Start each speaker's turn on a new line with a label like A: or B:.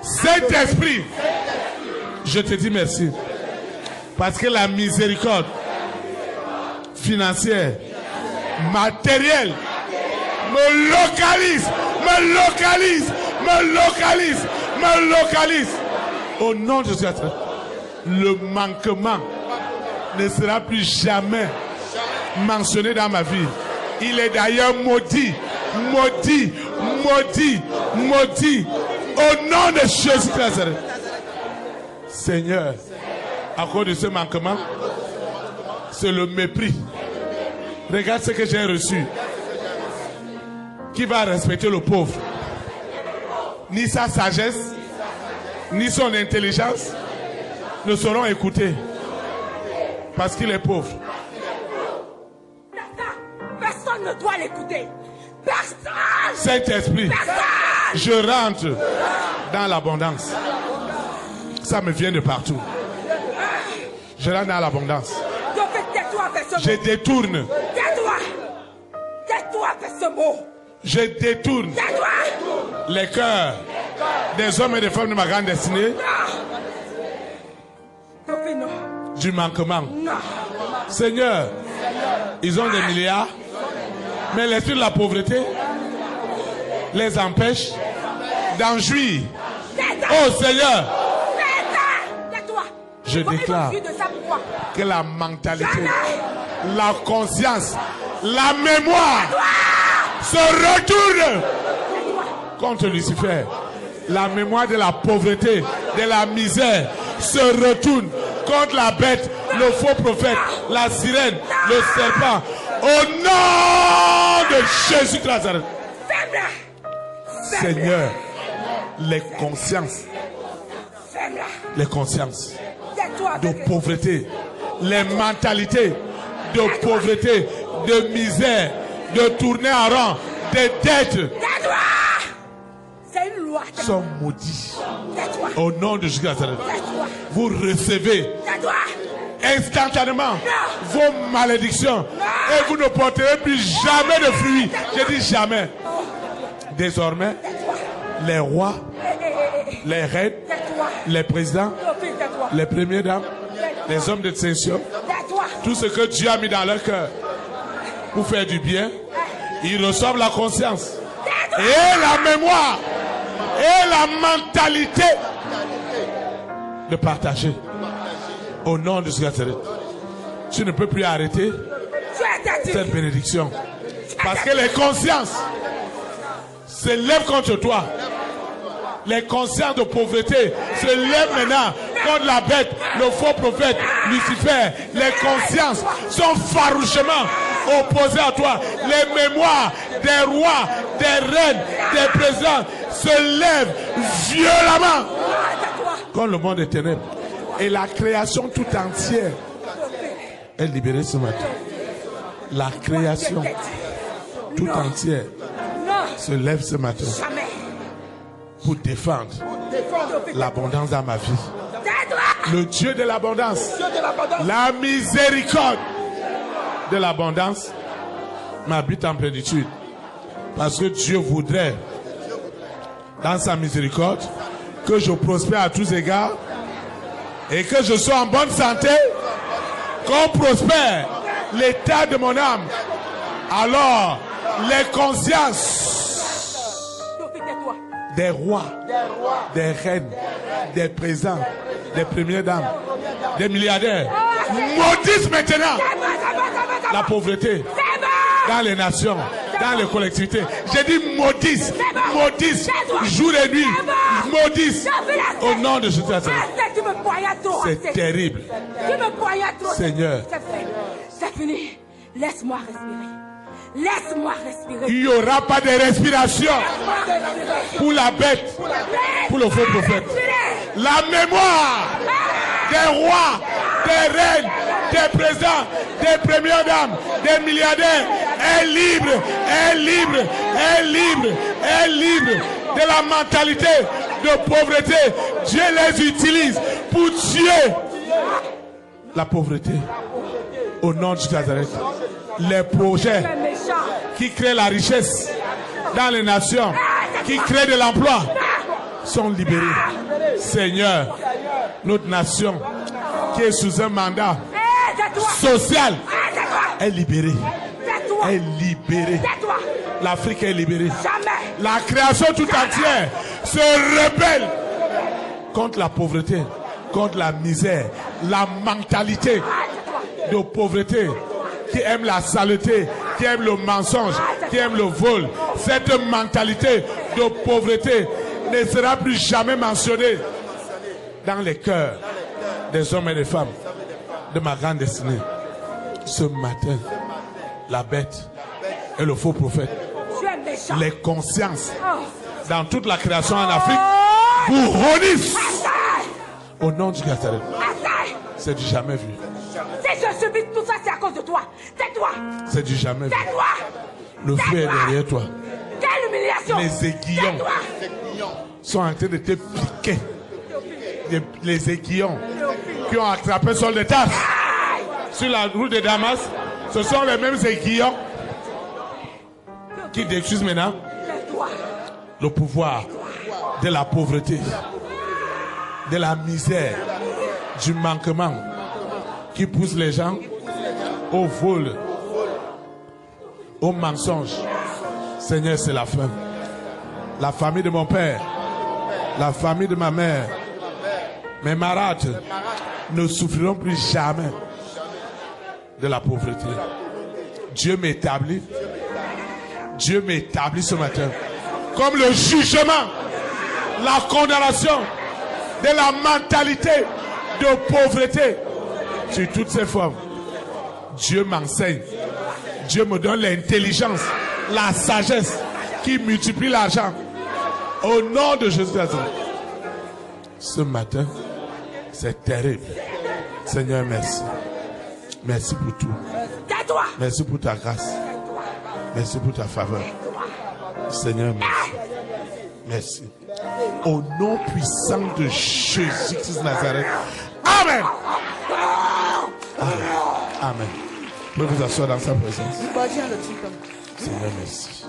A: Saint-Esprit, je te dis merci. Parce que la miséricorde financière, matérielle, me localise. Au nom de Jésus, le manquement ne sera plus jamais mentionné dans ma vie. Il est d'ailleurs maudit. Au nom de Jésus-Christ. Seigneur, à cause de ce manquement, c'est le mépris. Regarde ce que j'ai reçu. Qui va respecter le pauvre? Ni sa sagesse, ni son intelligence ne seront écoutés. Parce qu'il est pauvre.
B: Personne ne doit l'écouter. Personne.
A: Saint-Esprit, je rentre dans l'abondance. Ça me vient de partout. Je rentre dans l'abondance. Je détourne.
B: Tais-toi avec ce mot.
A: Je détourne les cœurs des hommes et des femmes de ma grande destinée du manquement. Seigneur, ils ont des milliards, mais l'esprit de la pauvreté les empêche d'en jouir. Oh Seigneur, je déclare que la mentalité, la conscience, la mémoire se retourne contre Lucifer. La mémoire de la pauvreté, de la misère se retourne contre la bête, le faux prophète, la sirène, le serpent. Au nom de Jésus-Christ. Seigneur, les consciences de pauvreté, les mentalités de pauvreté, de misère, de tourner en rond, de dettes sont maudits. Au nom de Jésus-Christ, vous recevez instantanément vos malédictions et vous ne porterez plus jamais de fruits. Je dis jamais. Désormais, les rois, les reines, les présidents, les premières dames, les hommes de distinction, tout ce que Dieu a mis dans leur cœur pour faire du bien, ils reçoivent la conscience et la mémoire et la mentalité de partager. Au nom de Jésus, tu ne peux plus arrêter cette bénédiction. Parce que les consciences se lèvent contre toi. Les consciences de pauvreté se lèvent maintenant contre la bête, le faux prophète, Lucifer. Les consciences sont farouchement opposées à toi. Les mémoires des rois, des reines, des présidents se lèvent violemment contre le monde des ténèbres. Et la création tout entière est libérée ce matin. La création tout entière se lève ce matin pour défendre l'abondance dans ma vie. Le Dieu de l'abondance, la miséricorde de l'abondance m'habite en plénitude. Parce que Dieu voudrait, dans sa miséricorde, que je prospère à tous égards et que je sois en bonne santé, qu'on prospère l'état de mon âme. Alors, les consciences des rois, des reines, des présidents, des premières dames, des milliardaires maudissent maintenant la pauvreté dans les nations, dans les collectivités. J'ai dit maudissent, jour et nuit, maudissent au nom de Jésus. C'est terrible. Seigneur,
B: c'est fini. Laisse-moi respirer. Laisse-moi respirer.
A: Il n'y aura pas de respiration pour la bête, pour le faux prophète. La mémoire des rois, des reines, des présidents, des premières dames, des milliardaires est libre, est libre, est libre, est libre de la mentalité de pauvreté. Dieu les utilise pour tuer la pauvreté. Au nom de Nazareth, les projets qui créent la richesse dans les nations, qui créent de l'emploi, sont libérés. Seigneur, notre nation qui est sous un mandat social est libérée. Est libérée. L'Afrique est libérée. La création tout entière se rebelle contre la pauvreté, contre la misère, la mentalité de pauvreté qui aime la saleté, qui aime le mensonge, qui aime le vol. Cette mentalité de pauvreté ne sera plus jamais mentionnée dans les cœurs des hommes et des femmes de ma grande destinée. Ce matin, la bête et le faux prophète, les consciences dans toute la création en Afrique vous rônissent au nom du Nazareth. C'est du jamais vu.
B: Si je subis tout ça, c'est à cause de toi. Tais-toi.
A: C'est du jamais vu.
B: Tais-toi.
A: Le feu est derrière toi.
B: Quelle humiliation.
A: Les aiguillons sont en train de te piquer. Les aiguillons qui ont attrapé Saul de Tarse sur la route de Damas, ce sont les mêmes aiguillons qui détruisent maintenant le pouvoir de la pauvreté, de la misère, du manquement, qui pousse les gens au vol, au mensonge. Seigneur, c'est la fin. La famille de mon père, la famille de ma mère, mes marâtres ne souffriront plus jamais de la pauvreté. Dieu m'établit. Dieu m'établit ce matin comme le jugement, la condamnation de la mentalité de pauvreté sur toutes ses formes. Dieu m'enseigne. Dieu me donne l'intelligence, la sagesse qui multiplie l'argent. Au nom de Jésus. Ce matin, c'est terrible. Seigneur, merci. Merci pour tout. Merci pour ta grâce. Merci pour ta faveur. Seigneur, merci. Merci. Au nom puissant de Jésus-Christ de Nazareth. Amen. Amen. Amen. Vous pouvez vous asseoir dans sa présence. Seigneur, merci.